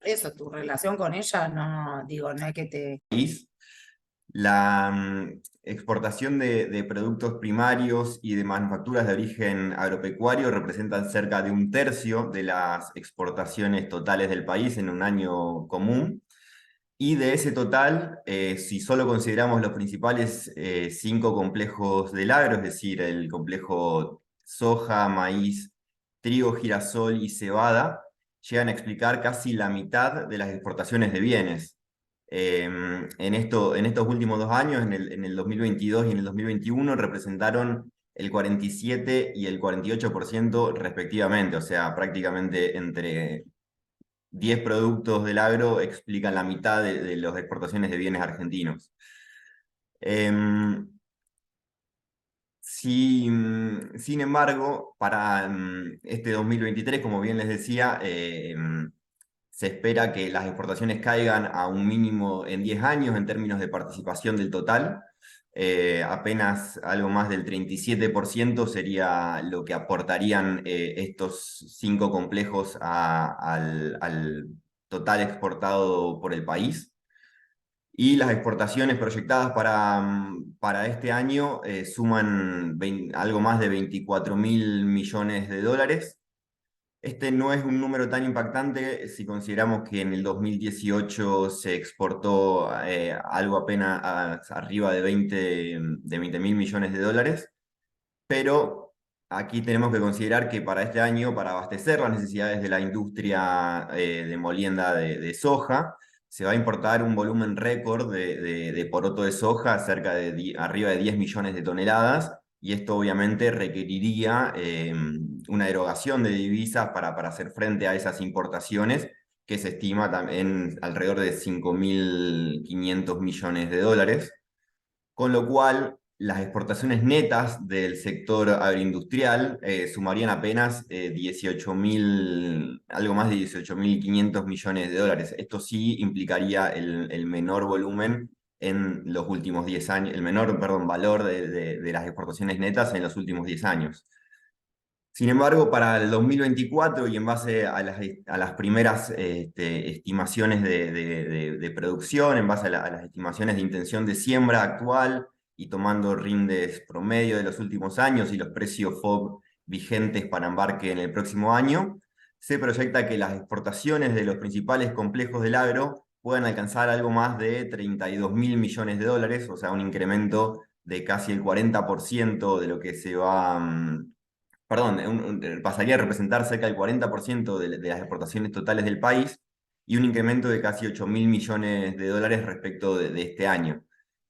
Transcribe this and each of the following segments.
eso, tu relación con ella, no, digo, no es que te... país. La exportación de productos primarios y de manufacturas de origen agropecuario representan cerca de un tercio de las exportaciones totales del país en un año común. Y de ese total, si solo consideramos los principales cinco complejos del agro, es decir, el complejo soja, maíz, trigo, girasol y cebada, llegan a explicar casi la mitad de las exportaciones de bienes. En estos últimos 2 años, en el 2022 y en el 2021, representaron el 47 y el 48% respectivamente, o sea, prácticamente entre 10 productos del agro explican la mitad de las exportaciones de bienes argentinos. Em, Sin embargo, para este 2023, como bien les decía, se espera que las exportaciones caigan a un mínimo en 10 años en términos de participación del total. Apenas algo más del 37% sería lo que aportarían estos cinco complejos al total exportado por el país. Y las exportaciones proyectadas para este año suman algo más de 24.000 millones de dólares. Este no es un número tan impactante si consideramos que en el 2018 se exportó algo apenas arriba de 20.000 millones de dólares, pero aquí tenemos que considerar que para este año, para abastecer las necesidades de la industria de molienda de soja, se va a importar un volumen récord de poroto de soja, cerca de arriba de 10 millones de toneladas, y esto obviamente requeriría una erogación de divisas para hacer frente a esas importaciones, que se estima también alrededor de 5.500 millones de dólares, con lo cual las exportaciones netas del sector agroindustrial sumarían apenas 18.000, algo más de 18.500 millones de dólares. Esto sí implicaría el menor volumen en los últimos 10 años, el menor, perdón, valor de las exportaciones netas en los últimos 10 años. Sin embargo, para el 2024 y en base a las primeras estimaciones de producción, en base a las estimaciones de intención de siembra actual y tomando rindes promedio de los últimos años y los precios FOB vigentes para embarque en el próximo año, se proyecta que las exportaciones de los principales complejos del agro puedan alcanzar algo más de 32.000 millones de dólares, o sea, un incremento de casi el 40% de lo que se va perdón, pasaría a representar cerca del 40% de las exportaciones totales del país y un incremento de casi 8.000 millones de dólares respecto de este año.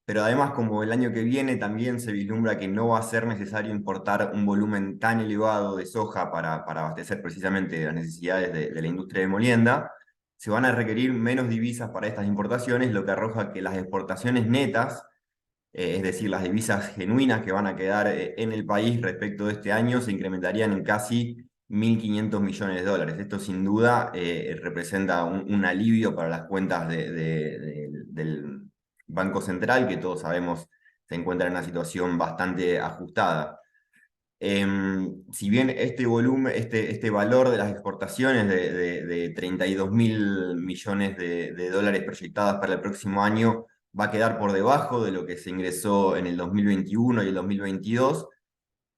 Pero además, como el año que viene también se vislumbra que no va a ser necesario importar un volumen tan elevado de soja para abastecer precisamente las necesidades de la industria de molienda, se van a requerir menos divisas para estas importaciones, lo que arroja que las exportaciones netas, es decir, las divisas genuinas que van a quedar en el país respecto de este año, se incrementarían en casi 1.500 millones de dólares. Esto sin duda representa un alivio para las cuentas del Banco Central, que todos sabemos se encuentra en una situación bastante ajustada. Si bien este volumen, este valor de las exportaciones de 32.000 millones de dólares proyectadas para el próximo año va a quedar por debajo de lo que se ingresó en el 2021 y el 2022,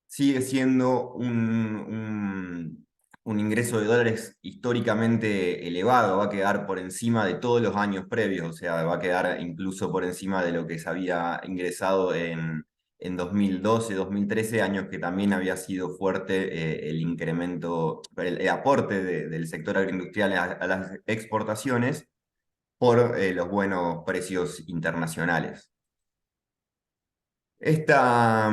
sigue siendo un ingreso de dólares históricamente elevado, va a quedar por encima de todos los años previos, o sea, va a quedar incluso por encima de lo que se había ingresado en 2012, 2013, años que también había sido fuerte el incremento, el aporte del sector agroindustrial a las exportaciones por los buenos precios internacionales. Esta,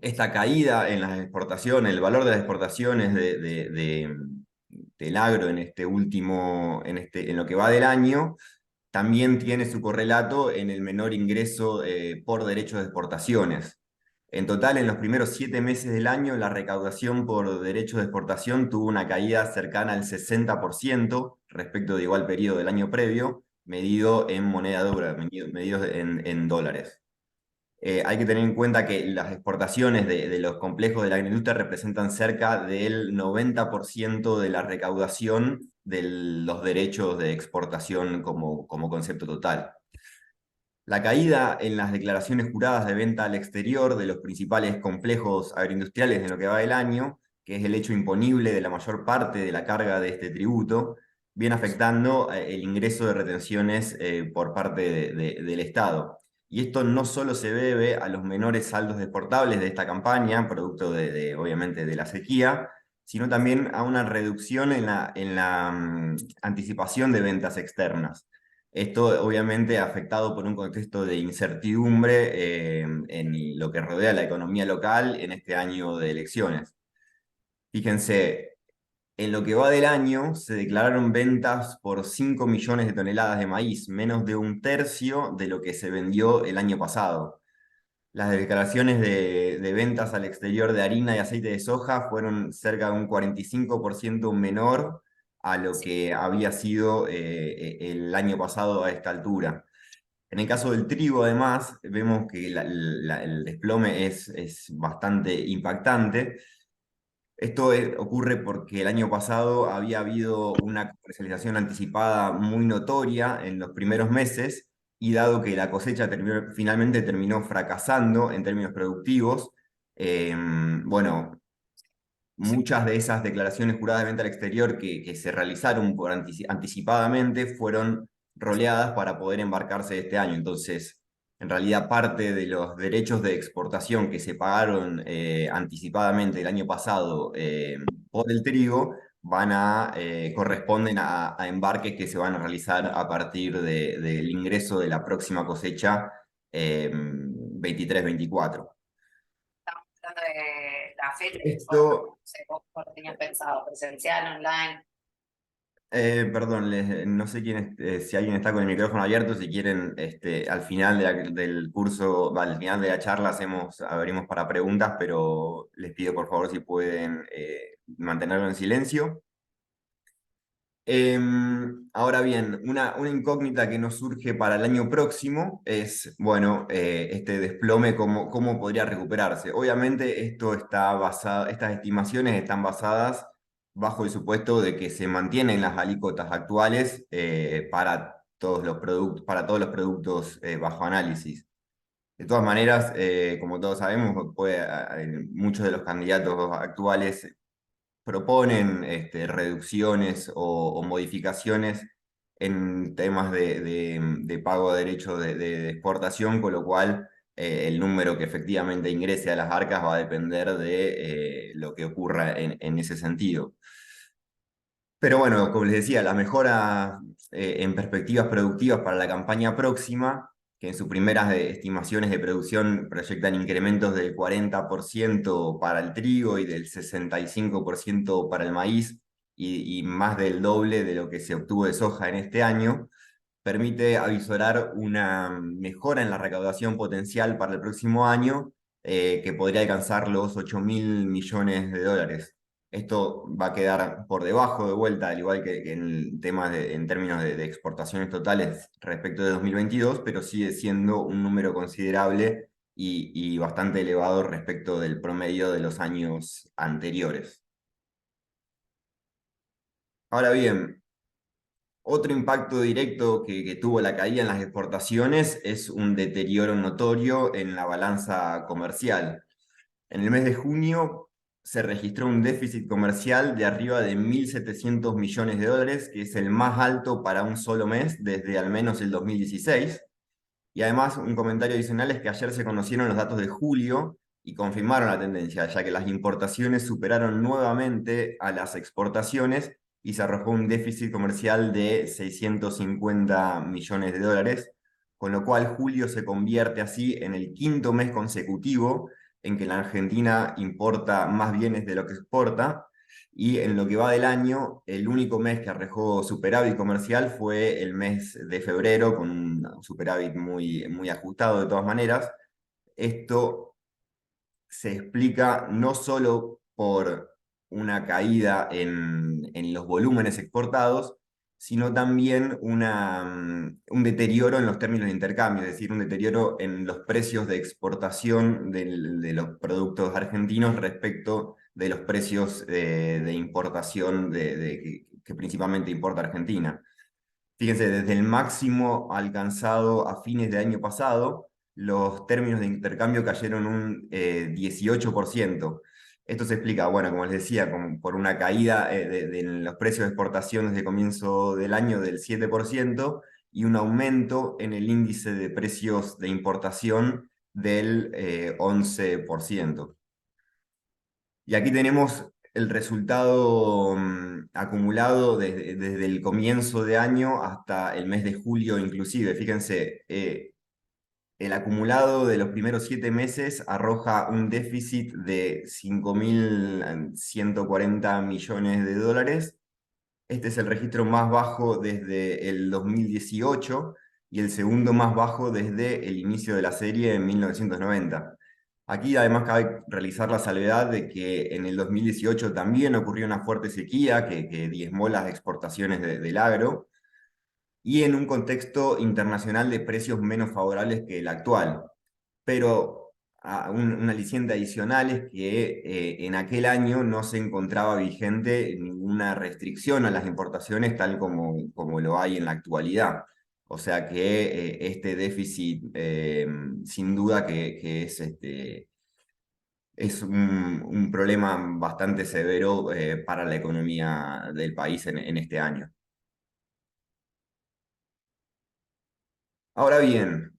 esta caída en las exportaciones, el valor de las exportaciones del agro en este último, en lo que va del año, también tiene su correlato en el menor ingreso por derechos de exportaciones. En total, en los primeros 7 meses del año, la recaudación por derechos de exportación tuvo una caída cercana al 60% respecto de igual periodo del año previo, medido en moneda dura, medido en dólares. Hay que tener en cuenta que las exportaciones de los complejos de la agroindustria representan cerca del 90% de la recaudación de los derechos de exportación como concepto total. La caída en las declaraciones juradas de venta al exterior de los principales complejos agroindustriales en lo que va del año, que es el hecho imponible de la mayor parte de la carga de este tributo, viene afectando el ingreso de retenciones por parte del Estado. Y esto no solo se debe a los menores saldos exportables de esta campaña, producto obviamente de la sequía, sino también a una reducción en la anticipación de ventas externas. Esto obviamente afectado por un contexto de incertidumbre en lo que rodea la economía local en este año de elecciones. Fíjense, en lo que va del año se declararon ventas por 5 millones de toneladas de maíz, menos de un tercio de lo que se vendió el año pasado. Las declaraciones de ventas al exterior de harina y aceite de soja fueron cerca de un 45% menor a lo que había sido el año pasado a esta altura. En el caso del trigo, además, vemos que el desplome es bastante impactante. Esto ocurre porque el año pasado había habido una comercialización anticipada muy notoria en los primeros meses y dado que la cosecha finalmente terminó fracasando en términos productivos, bueno, muchas de esas declaraciones juradas de venta al exterior que se realizaron anticipadamente fueron roleadas para poder embarcarse este año. Entonces, en realidad, parte de los derechos de exportación que se pagaron anticipadamente el año pasado por el trigo corresponden a embarques que se van a realizar a partir del ingreso de la próxima cosecha 23-24. Estamos hablando de la fecha de Esto, no sé, vos lo tenías pensado, presencial, online. perdón, no sé si alguien está con el micrófono abierto, si quieren, al final del curso, al final de la charla abrimos para preguntas, pero les pido por favor si pueden mantenerlo en silencio. Ahora bien, una incógnita que nos surge para el año próximo es, bueno, este desplome, cómo podría recuperarse. Obviamente estas estimaciones están basadas bajo el supuesto de que se mantienen las alícuotas actuales para todos los productos bajo análisis. De todas maneras, como todos sabemos, muchos de los candidatos actuales proponen reducciones o modificaciones en temas de pago de derechos de exportación, con lo cual el número que efectivamente ingrese a las arcas va a depender de lo que ocurra en ese sentido. Pero bueno, como les decía, la mejora en perspectivas productivas para la campaña próxima, que en sus primeras estimaciones de producción proyectan incrementos del 40% para el trigo y del 65% para el maíz y más del doble de lo que se obtuvo de soja en este año, permite avisorar una mejora en la recaudación potencial para el próximo año que podría alcanzar los 8.000 millones de dólares. Esto va a quedar por debajo de vuelta, al igual que en términos de exportaciones totales respecto de 2022, pero sigue siendo un número considerable y bastante elevado respecto del promedio de los años anteriores. Ahora bien, otro impacto directo que tuvo la caída en las exportaciones es un deterioro notorio en la balanza comercial. En el mes de junio se registró un déficit comercial de arriba de 1.700 millones de dólares, que es el más alto para un solo mes desde al menos el 2016. Y además, un comentario adicional es que ayer se conocieron los datos de julio y confirmaron la tendencia, ya que las importaciones superaron nuevamente a las exportaciones y se arrojó un déficit comercial de 650 millones de dólares, con lo cual julio se convierte así en el quinto mes consecutivo en que la Argentina importa más bienes de lo que exporta, y en lo que va del año, el único mes que arrojó superávit comercial fue el mes de febrero, con un superávit muy ajustado de todas maneras. Esto se explica no solo por una caída en los volúmenes exportados, sino también un deterioro en los términos de intercambio, es decir, un deterioro en los precios de exportación de los productos argentinos respecto de los precios de importación que principalmente importa Argentina. Fíjense, desde el máximo alcanzado a fines de año pasado, los términos de intercambio cayeron un 18%. Esto se explica, bueno, como les decía, por una caída de los precios de exportación desde comienzo del año del 7% y un aumento en el índice de precios de importación del 11%. Y aquí tenemos el resultado acumulado desde el comienzo de año hasta el mes de julio inclusive. Fíjense, el acumulado de los primeros 7 meses arroja un déficit de 5.140 millones de dólares. Este es el registro más bajo desde el 2018 y el segundo más bajo desde el inicio de la serie en 1990. Aquí además cabe realizar la salvedad de que en el 2018 también ocurrió una fuerte sequía que diezmó las exportaciones del agro y en un contexto internacional de precios menos favorables que el actual. Pero un aliciente adicional es que en aquel año no se encontraba vigente ninguna restricción a las importaciones tal como lo hay en la actualidad. O sea que este déficit sin duda que es un problema bastante severo para la economía del país en este año. Ahora bien,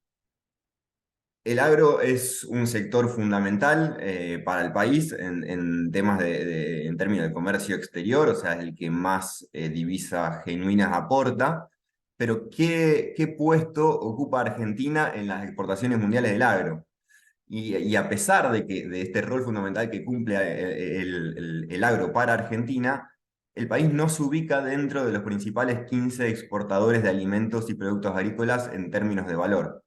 el agro es un sector fundamental para el país en temas en términos de comercio exterior, o sea, es el que más divisas genuinas aporta. Pero ¿qué puesto ocupa Argentina en las exportaciones mundiales del agro? Y a pesar de este rol fundamental que cumple el agro para Argentina, el país no se ubica dentro de los principales 15 exportadores de alimentos y productos agrícolas en términos de valor.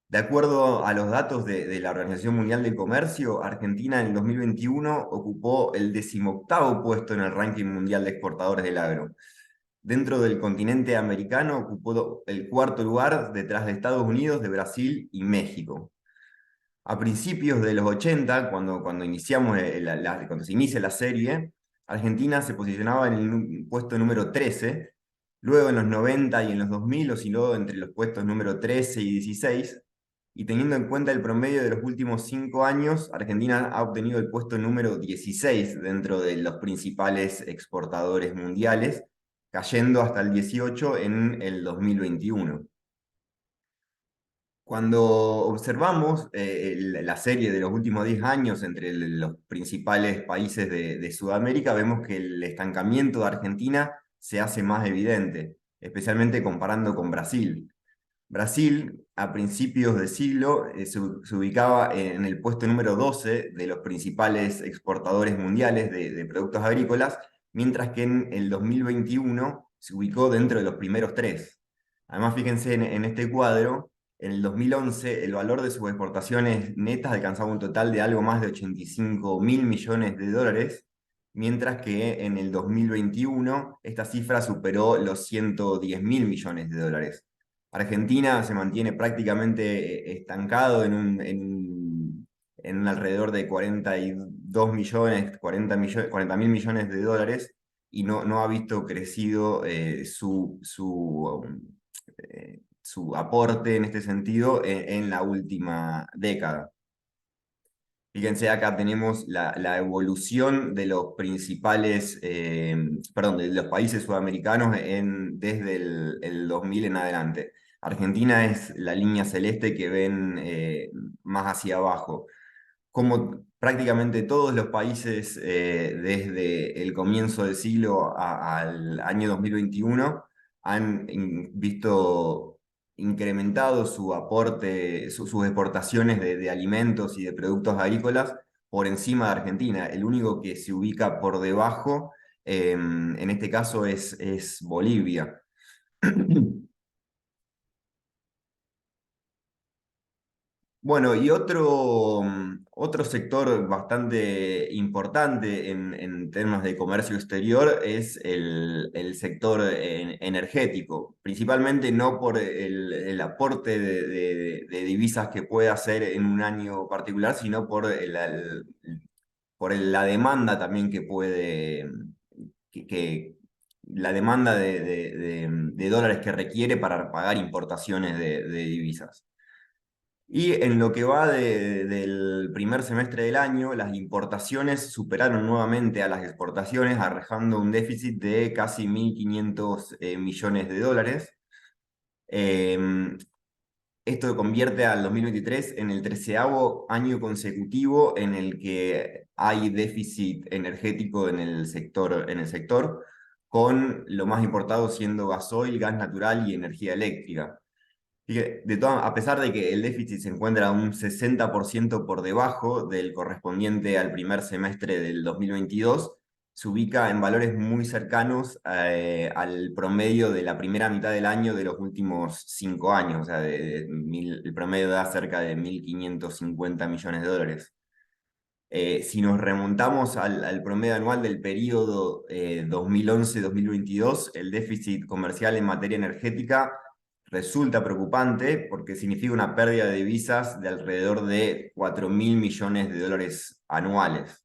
De acuerdo a los datos de la Organización Mundial del Comercio, Argentina en el 2021 ocupó el 18º puesto en el ranking mundial de exportadores del agro. Dentro del continente americano ocupó el cuarto lugar detrás de Estados Unidos, de Brasil y México. A principios de los 80, cuando iniciamos cuando se inicia la serie, Argentina se posicionaba en el puesto número 13, luego en los 90 y en los 2000 osciló entre los puestos número 13 y 16, y teniendo en cuenta el promedio de los últimos 5 años, Argentina ha obtenido el puesto número 16 dentro de los principales exportadores mundiales, cayendo hasta el 18 en el 2021. Cuando observamos la serie de los últimos 10 años entre los principales países de Sudamérica, vemos que el estancamiento de Argentina se hace más evidente, especialmente comparando con Brasil. Brasil, a principios de siglo, se ubicaba en el puesto número 12 de los principales exportadores mundiales de productos agrícolas, mientras que en el 2021 se ubicó dentro de los primeros 3. Además, fíjense en este cuadro, en el 2011 el valor de sus exportaciones netas alcanzaba un total de algo más de 85.000 millones de dólares, mientras que en el 2021 esta cifra superó los 110.000 millones de dólares. Argentina se mantiene prácticamente estancado en un alrededor de 42 millones, 40.000 millones de dólares y no ha visto crecido su aporte en este sentido en la última década. Fíjense, acá tenemos la evolución de los principales, perdón, de los países sudamericanos desde el 2000 en adelante. Argentina es la línea celeste que ven más hacia abajo. Como prácticamente todos los países desde el comienzo del siglo al año 2021 han visto incrementado su aporte, sus exportaciones de alimentos y de productos agrícolas por encima de Argentina. El único que se ubica por debajo, en este caso, es Bolivia. Bueno, y Otro sector bastante importante en temas de comercio exterior es el sector energético, principalmente no por el aporte de divisas que puede hacer en un año particular, sino por la demanda también que puede, que la demanda de dólares que requiere para pagar importaciones de divisas. Y en lo que va del primer semestre del año, las importaciones superaron nuevamente a las exportaciones, arrojando un déficit de casi 1.500 millones de dólares. Em, Esto convierte al 2023 en el 13º año consecutivo en el que hay déficit energético en el sector, con lo más importado siendo gasoil, gas natural y energía eléctrica. A pesar de que el déficit se encuentra un 60% por debajo del correspondiente al primer semestre del 2022, se ubica en valores muy cercanos al promedio de la primera mitad del año de los últimos 5 años. O sea, el promedio da cerca de 1.550 millones de dólares. Si nos remontamos al promedio anual del periodo 2011-2022, el déficit comercial en materia energética resulta preocupante porque significa una pérdida de divisas de alrededor de 4.000 millones de dólares anuales.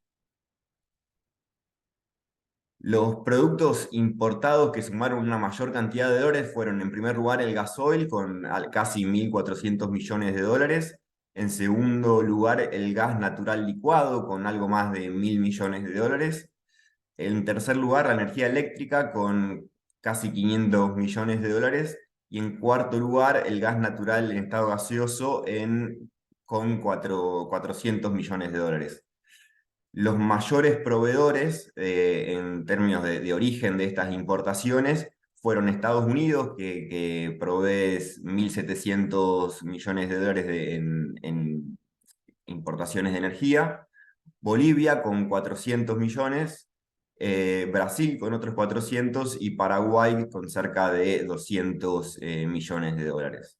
Los productos importados que sumaron una mayor cantidad de dólares fueron, en primer lugar, el gasoil con casi 1.400 millones de dólares. En segundo lugar, el gas natural licuado con algo más de 1.000 millones de dólares. En tercer lugar, la energía eléctrica con casi 500 millones de dólares. Y en cuarto lugar, el gas natural en estado gaseoso con 400 millones de dólares. Los mayores proveedores en términos de origen de estas importaciones fueron Estados Unidos, que provee 1.700 millones de dólares en importaciones de energía, Bolivia con 400 millones, Brasil con otros 400 y Paraguay con cerca de 200 millones de dólares.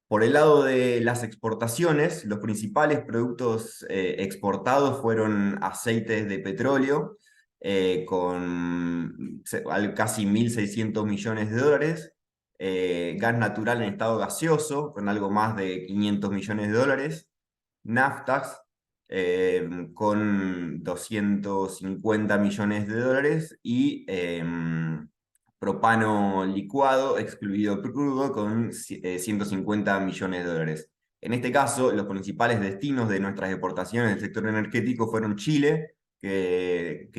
Por el lado de las exportaciones, los principales productos exportados fueron aceites de petróleo, con casi 1.600 millones de dólares, gas natural en estado gaseoso, con algo más de 500 millones de dólares, naftas, con 250 millones de dólares, y propano licuado, excluido crudo, con 150 millones de dólares. En este caso, los principales destinos de nuestras exportaciones del sector energético fueron Chile, que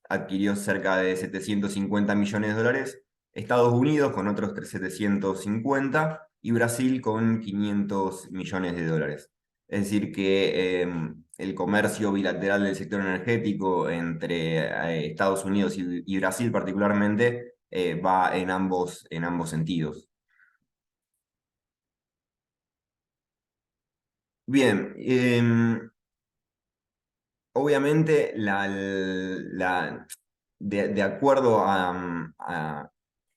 adquirió cerca de 750 millones de dólares, Estados Unidos con otros 750 y Brasil con 500 millones de dólares. Es decir, que el comercio bilateral del sector energético entre Estados Unidos y Brasil particularmente va en ambos sentidos. Bien, obviamente de acuerdo a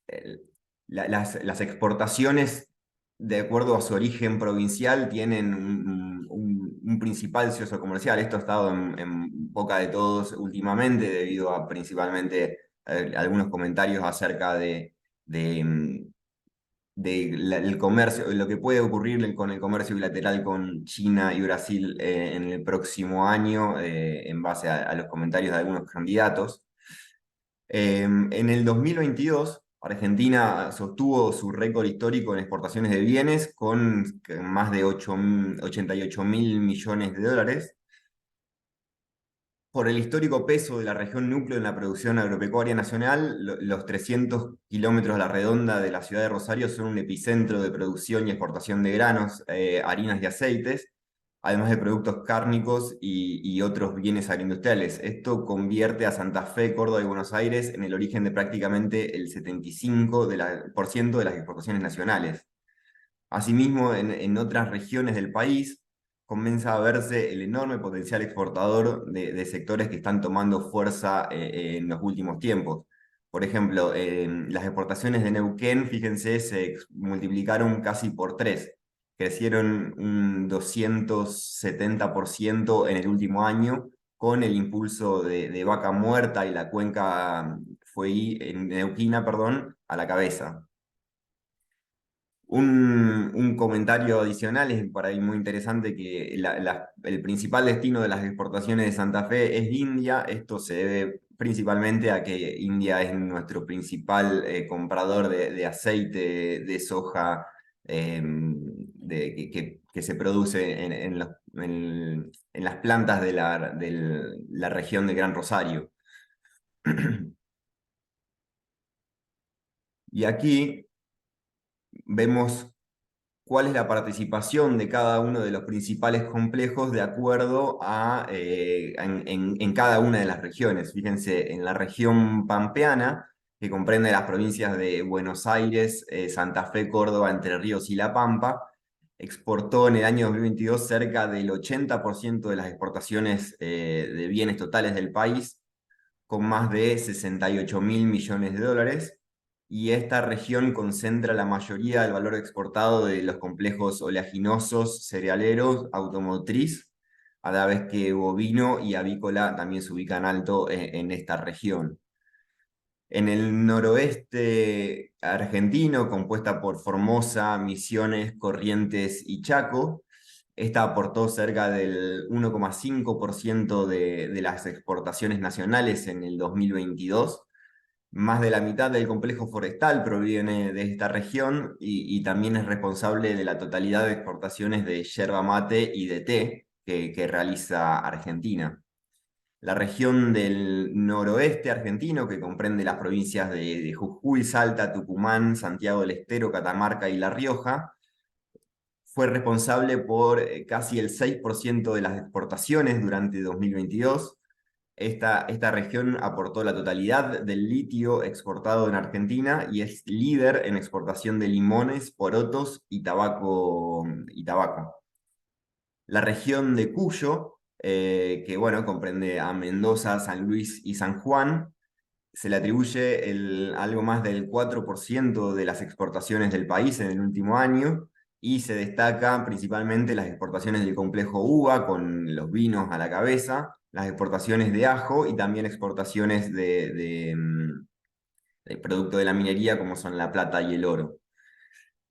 el- las exportaciones, de acuerdo a su origen provincial, tienen un principal socio comercial. Esto ha estado en boca de todos últimamente, debido a principalmente algunos comentarios acerca del comercio, lo que puede ocurrir con el comercio bilateral con China y Brasil en el próximo año, en base a los comentarios de algunos candidatos. En el 2022, Argentina sostuvo su récord histórico en exportaciones de bienes con más de 88.000 millones de dólares. Por el histórico peso de la región núcleo en la producción agropecuaria nacional, los 300 kilómetros a la redonda de la ciudad de Rosario son un epicentro de producción y exportación de granos, harinas y aceites, además de productos cárnicos y otros bienes agroindustriales. Esto convierte a Santa Fe, Córdoba y Buenos Aires en el origen de prácticamente el 75% de las exportaciones nacionales. Asimismo, en otras regiones del país comienza a verse el enorme potencial exportador de sectores que están tomando fuerza en los últimos tiempos. Por ejemplo, las exportaciones de Neuquén, fíjense, se multiplicaron casi por 3. crecieron un 270% en el último año, con el impulso de Vaca Muerta y la cuenca en Neuquina, perdón, a la cabeza. Un comentario adicional es por ahí muy interesante que el principal destino de las exportaciones de Santa Fe es India. Esto se debe principalmente a que India es nuestro principal comprador de aceite de soja que se produce en las plantas de la región de Gran Rosario. Y aquí vemos cuál es la participación de cada uno de los principales complejos de acuerdo en cada una de las regiones. Fíjense, en la región pampeana, que comprende las provincias de Buenos Aires, Santa Fe, Córdoba, Entre Ríos y La Pampa, exportó en el año 2022 cerca del 80% de las exportaciones de bienes totales del país, con más de 68.000 millones de dólares, y esta región concentra la mayoría del valor exportado de los complejos oleaginosos, cerealeros, automotriz, a la vez que bovino y avícola también se ubican alto en esta región. En el noroeste argentino, compuesta por Formosa, Misiones, Corrientes y Chaco, esta aportó cerca del 1,5% de las exportaciones nacionales en el 2022. Más de la mitad del complejo forestal proviene de esta región y también es responsable de la totalidad de exportaciones de yerba mate y de té que realiza Argentina. La región del noroeste argentino, que comprende las provincias de Jujuy, Salta, Tucumán, Santiago del Estero, Catamarca y La Rioja, fue responsable por casi el 6% de las exportaciones durante 2022. Esta región aportó la totalidad del litio exportado en Argentina y es líder en exportación de limones, porotos y tabaco. La región de Cuyo, que bueno, comprende a Mendoza, San Luis y San Juan, se le atribuye algo más del 4% de las exportaciones del país en el último año, y se destacan principalmente las exportaciones del complejo uva, con los vinos a la cabeza, las exportaciones de ajo y también exportaciones de producto de la minería, como son la plata y el oro.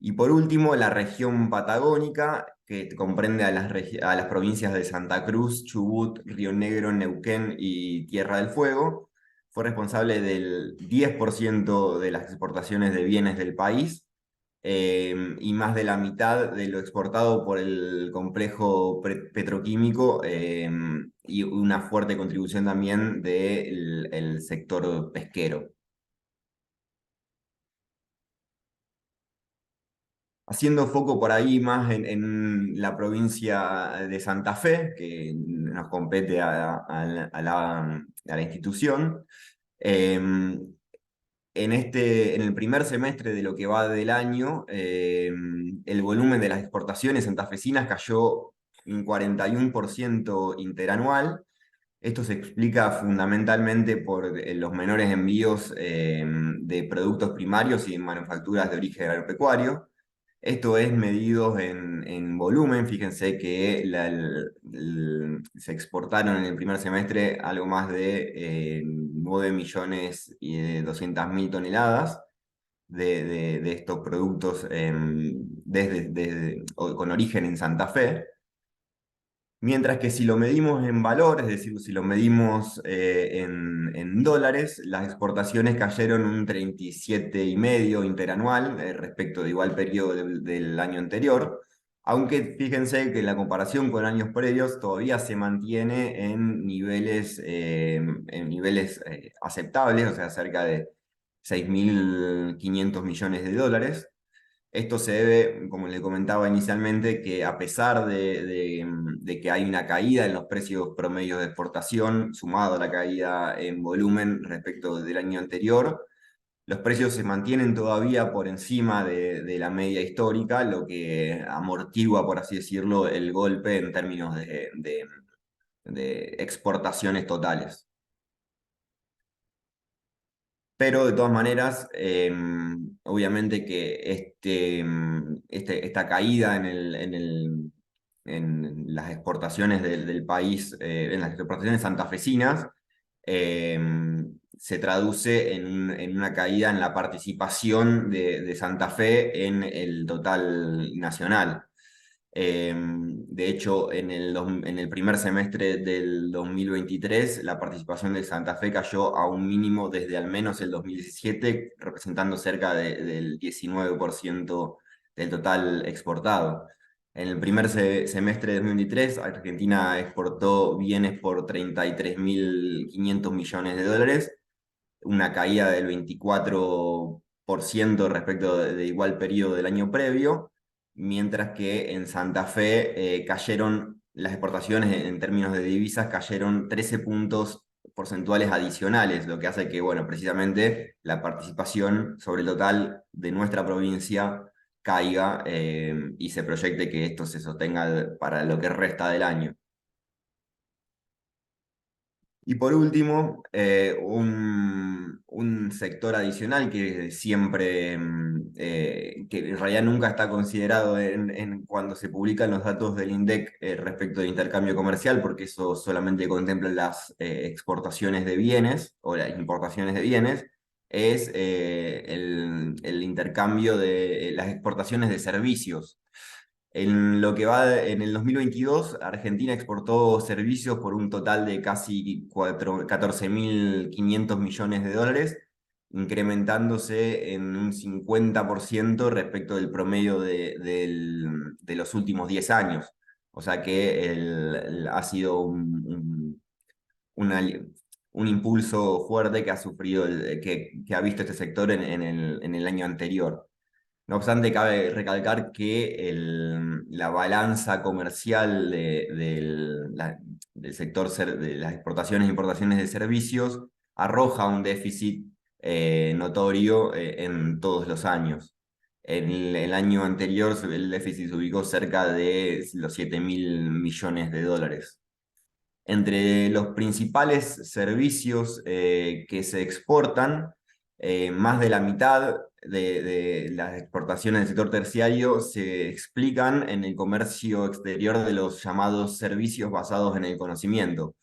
Y por último, la región patagónica, que comprende a las provincias de Santa Cruz, Chubut, Río Negro, Neuquén y Tierra del Fuego, fue responsable del 10% de las exportaciones de bienes del país, y más de la mitad de lo exportado por el complejo petroquímico, y una fuerte contribución también del el sector pesquero. Haciendo foco por ahí más en la provincia de Santa Fe, que nos compete a la institución. En el primer semestre de lo que va del año, el volumen de las exportaciones santafesinas cayó un 41% interanual. Esto se explica fundamentalmente por los menores envíos de productos primarios y en manufacturas de origen agropecuario. Esto es medido en volumen. Fíjense que se exportaron en el primer semestre algo más de 9.200.000 toneladas de estos productos con origen en Santa Fe. Mientras que si lo medimos en valor, es decir, si lo medimos en dólares, las exportaciones cayeron un 37,5% interanual respecto de igual periodo del año anterior, aunque fíjense que en la comparación con años previos todavía se mantiene en niveles aceptables, o sea, cerca de 6.500 millones de dólares. Esto se debe, como le comentaba inicialmente, que a pesar de que hay una caída en los precios promedios de exportación, sumado a la caída en volumen respecto del año anterior, los precios se mantienen todavía por encima de la media histórica, lo que amortigua, por así decirlo, el golpe en términos de exportaciones totales. Pero de todas maneras, obviamente que esta caída en las exportaciones del país, en las exportaciones santafesinas, eh, se traduce en una caída en la participación de Santa Fe en el total nacional. De hecho, en el primer semestre del 2023, la participación de Santa Fe cayó a un mínimo desde al menos el 2017, representando cerca del 19% del total exportado. En el primer semestre de 2023, Argentina exportó bienes por 33.500 millones de dólares, una caída del 24% respecto de igual periodo del año previo, mientras que en Santa Fe cayeron las exportaciones en términos de divisas, cayeron 13 puntos porcentuales adicionales, lo que hace que, bueno, precisamente la participación sobre el total de nuestra provincia caiga y se proyecte que esto se sostenga para lo que resta del año. Y por último, un sector adicional que siempre, que en realidad nunca está considerado cuando se publican los datos del INDEC respecto de intercambio comercial, porque eso solamente contempla las exportaciones de bienes o las importaciones de bienes, es el intercambio de las exportaciones de servicios. En lo que va en el 2022, Argentina exportó servicios por un total de casi 14.500 millones de dólares, incrementándose en un 50% respecto del promedio de los últimos 10 años. O sea que ha sido una- un impulso fuerte que ha sufrido, que ha visto este sector en el año anterior. No obstante, cabe recalcar que la balanza comercial del sector de las exportaciones e importaciones de servicios arroja un déficit notorio en todos los años. En el año anterior el déficit se ubicó cerca de los 7.000 millones de dólares. Entre los principales servicios que se exportan, más de la mitad de las exportaciones del sector terciario se explican en el comercio exterior de los llamados servicios basados en el conocimiento.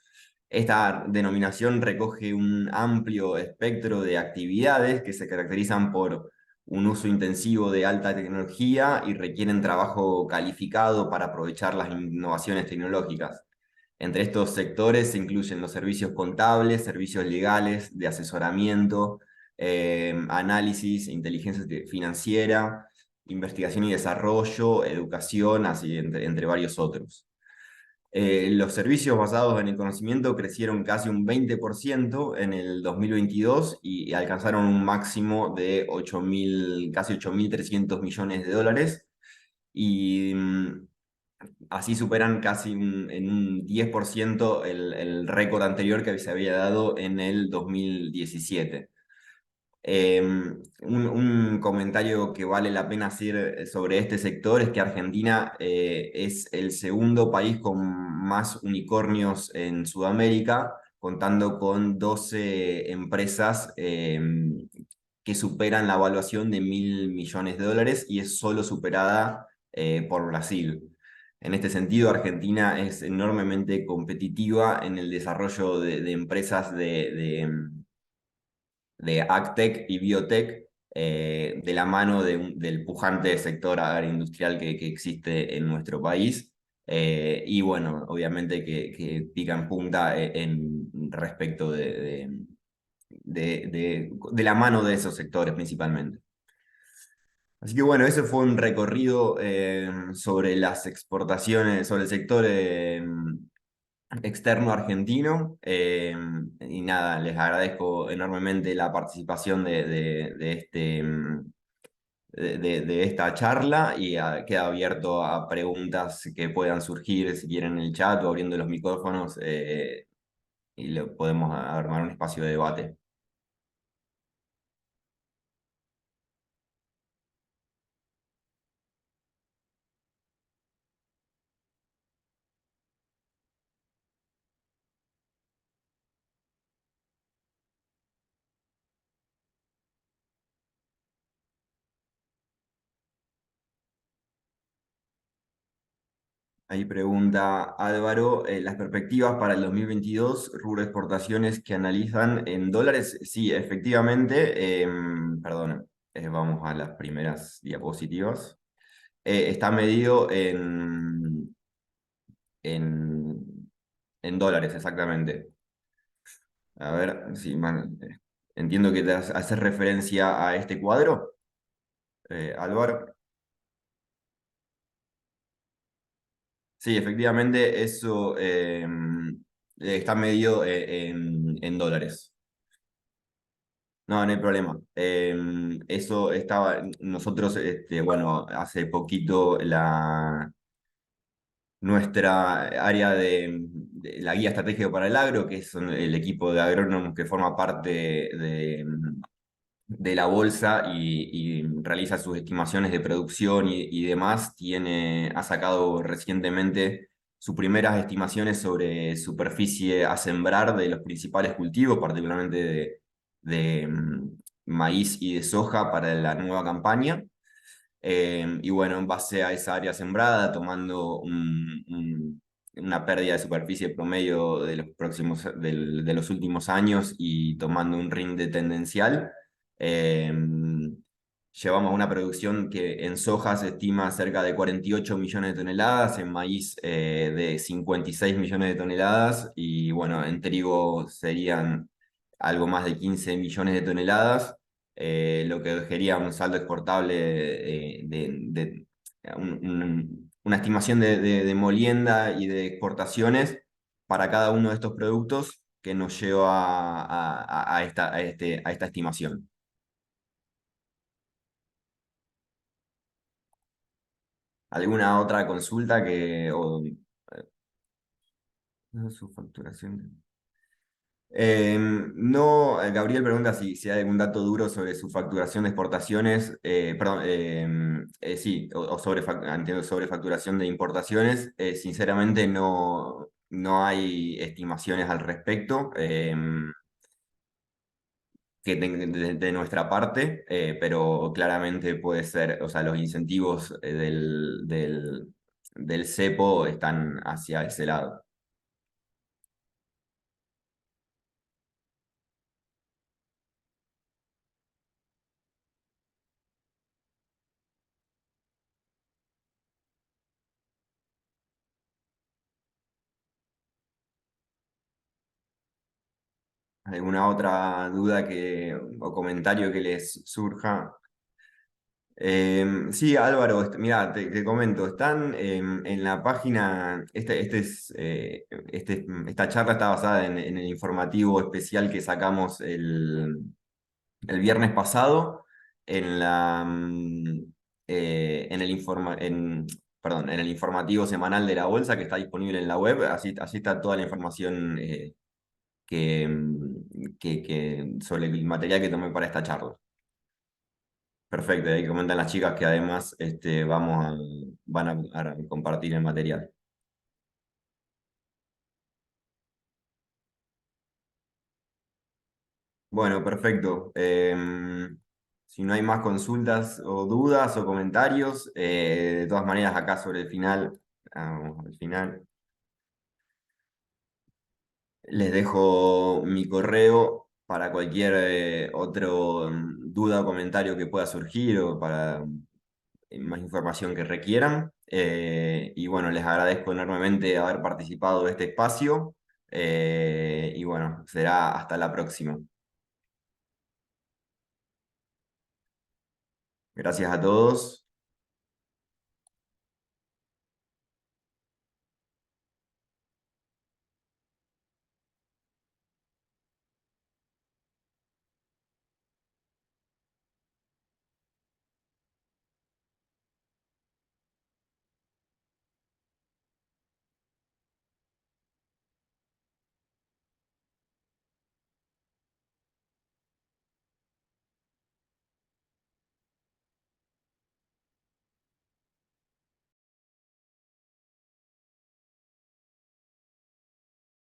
Esta denominación recoge un amplio espectro de actividades que se caracterizan por un uso intensivo de alta tecnología y requieren trabajo calificado para aprovechar las innovaciones tecnológicas. Entre estos sectores se incluyen los servicios contables, servicios legales, de asesoramiento, análisis, inteligencia financiera, investigación y desarrollo, educación, así entre varios otros. Los servicios basados en el conocimiento crecieron casi un 20% en el 2022 y alcanzaron un máximo de casi 8.300 millones de dólares. Y así superan casi en un 10% el récord anterior que se había dado en el 2017. Un comentario que vale la pena hacer sobre este sector es que Argentina es el segundo país con más unicornios en Sudamérica, contando con 12 empresas que superan la evaluación de 1.000 millones de dólares y es solo superada por Brasil. En este sentido, Argentina es enormemente competitiva en el desarrollo de empresas de AgTech y Biotech, de la mano del pujante sector agroindustrial que existe en nuestro país. Y bueno, obviamente que pica en punta respecto de la mano de esos sectores principalmente. Así que bueno, ese fue un recorrido sobre las exportaciones, sobre el sector externo argentino. Y nada, les agradezco enormemente la participación de esta charla y queda abierto a preguntas que puedan surgir si quieren en el chat o abriendo los micrófonos y podemos armar un espacio de debate. Ahí pregunta Álvaro, las perspectivas para el 2022, rubro exportaciones que analizan en dólares. Sí, efectivamente, perdón, vamos a las primeras diapositivas. Está medido en, en dólares, exactamente. A ver, sí, entiendo que te haces referencia a este cuadro, Álvaro. Sí, efectivamente, eso está medido en dólares. No, no hay problema. Eso estaba, nosotros, bueno, hace poquito nuestra área de la guía estratégica para el agro, que es el equipo de agrónomos que forma parte de la bolsa y realiza sus estimaciones de producción y demás, ha sacado recientemente sus primeras estimaciones sobre superficie a sembrar de los principales cultivos, particularmente de maíz y de soja para la nueva campaña. Y bueno, en base a esa área sembrada, tomando una pérdida de superficie promedio de los de los últimos años y tomando un rinde tendencial, eh, llevamos una producción que en soja se estima cerca de 48 millones de toneladas, en maíz de 56 millones de toneladas y bueno, en trigo serían algo más de 15 millones de toneladas, lo que dejaría un saldo exportable una estimación de molienda y de exportaciones para cada uno de estos productos que nos lleva a esta estimación. ¿Alguna otra consulta su facturación? No, Gabriel pregunta si hay algún dato duro sobre su facturación de exportaciones, perdón, sí, o entiendo, sobre facturación de importaciones. Sinceramente no hay estimaciones al respecto de nuestra parte, pero claramente puede ser, o sea, los incentivos del cepo están hacia ese lado. ¿Alguna otra duda o comentario que les surja? Sí, Álvaro, mira, te comento, están en la página, esta charla está basada en el informativo especial que sacamos el viernes pasado en perdón, en el informativo semanal de la bolsa que está disponible en la web, así está toda la información sobre el material que tomé para esta charla. Perfecto, ahí comentan las chicas que además van a compartir el material. Bueno, perfecto. Si no hay más consultas o dudas o comentarios, de todas maneras acá sobre el final, al final, les dejo mi correo para cualquier otro duda o comentario que pueda surgir o para más información que requieran. Y bueno, les agradezco enormemente haber participado de este espacio. Y bueno, será hasta la próxima. Gracias a todos.